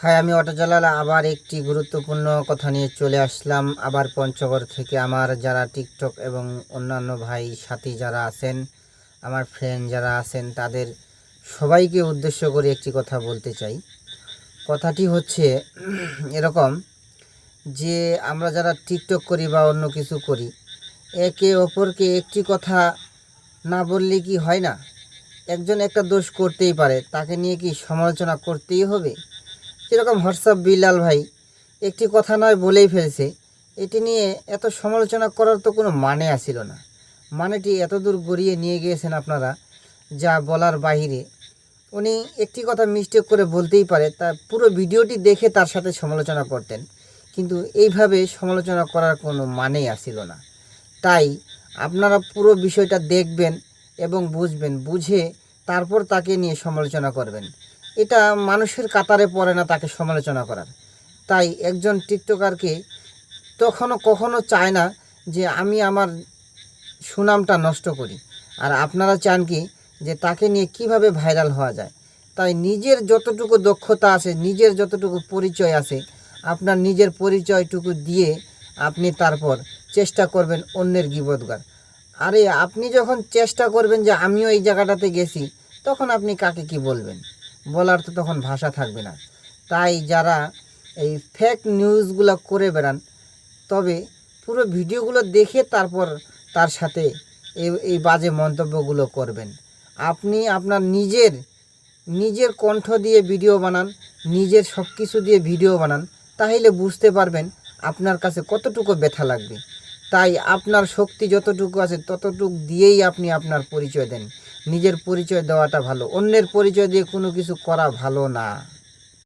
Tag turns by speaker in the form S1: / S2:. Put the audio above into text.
S1: হ্যাঁ, আমি অটোচালালা আবার একটি গুরুত্বপূর্ণ কথা নিয়ে চলে আসলাম আবার পঞ্চগড় থেকে। আমার যারা টিকটক এবং অন্যান্য ভাই সাথী যারা আছেন, আমার ফ্রেন্ড যারা আছেন, তাদের সবাইকে উদ্দেশ্য করে একটি কথা বলতে চাই। কথাটি হচ্ছে এরকম যে আমরা যারা টিকটক করি বা অন্য কিছু করি, একে অপরকে একটি কথা না বললে কি হয় না? একজন একটা দোষ করতেই পারে, তাকে নিয়ে কি সমালোচনা করতেই হবে? যেরকম হোয়াটসঅ্যাপ বিলাল ভাই একটি কথা নয় বলেই ফেলছে, এটি নিয়ে এত সমালোচনা করার তো কোনো মানে আসিল না। মানেটি এত দূর গড়িয়ে নিয়ে গিয়েছেন আপনারা, যা বলার বাহিরে। উনি একটি কথা মিস্টেক করে বলতেই পারে, তার পুরো ভিডিওটি দেখে তার সাথে সমালোচনা করতেন, কিন্তু এইভাবে সমালোচনা করার কোনো মানেই আসিল না। তাই আপনারা পুরো বিষয়টা দেখবেন এবং বুঝবেন, বুঝে তারপর তাকে নিয়ে সমালোচনা করবেন। এটা মানুষের কাতারে পড়ে না তাকে সমালোচনা করার। তাই একজন টিকটকারকে কখনো চায় না যে আমি আমার সুনামটা নষ্ট করি। আর আপনারা চান কি যে তাকে নিয়ে কিভাবে ভাইরাল হওয়া যায়। তাই নিজের যতটুকু দক্ষতা আছে, নিজের যতটুকু পরিচয় আছে, আপনার নিজের পরিচয়টুকু দিয়ে আপনি তারপর চেষ্টা করবেন অন্যের গীবত গার। আরে আপনি যখন চেষ্টা করবেন যে আমিও এই জায়গাটাতে গেছি, তখন আপনি কাকে কি বলবেন? বলার তো তখন ভাষা থাকবে না। তাই যারা এই ফেক নিউজগুলো করে বেড়ান, তবে পুরো ভিডিওগুলো দেখে তারপর তার সাথে এই বাজে মন্তব্যগুলো করবেন। আপনি আপনার নিজের কণ্ঠ দিয়ে ভিডিও বানান, নিজের সব কিছু দিয়ে ভিডিও বানান, তাহলে বুঝতে পারবেন আপনার কাছে কতটুকু ব্যথা লাগবে। তাই আপনার শক্তি যতটুকু আছে ততটুকু দিয়েই আপনি আপনার পরিচয় দেন। নিজের পরিচয় দেওয়াটা ভালো, অন্যের পরিচয় দিয়ে কোনো কিছু করা ভালো না।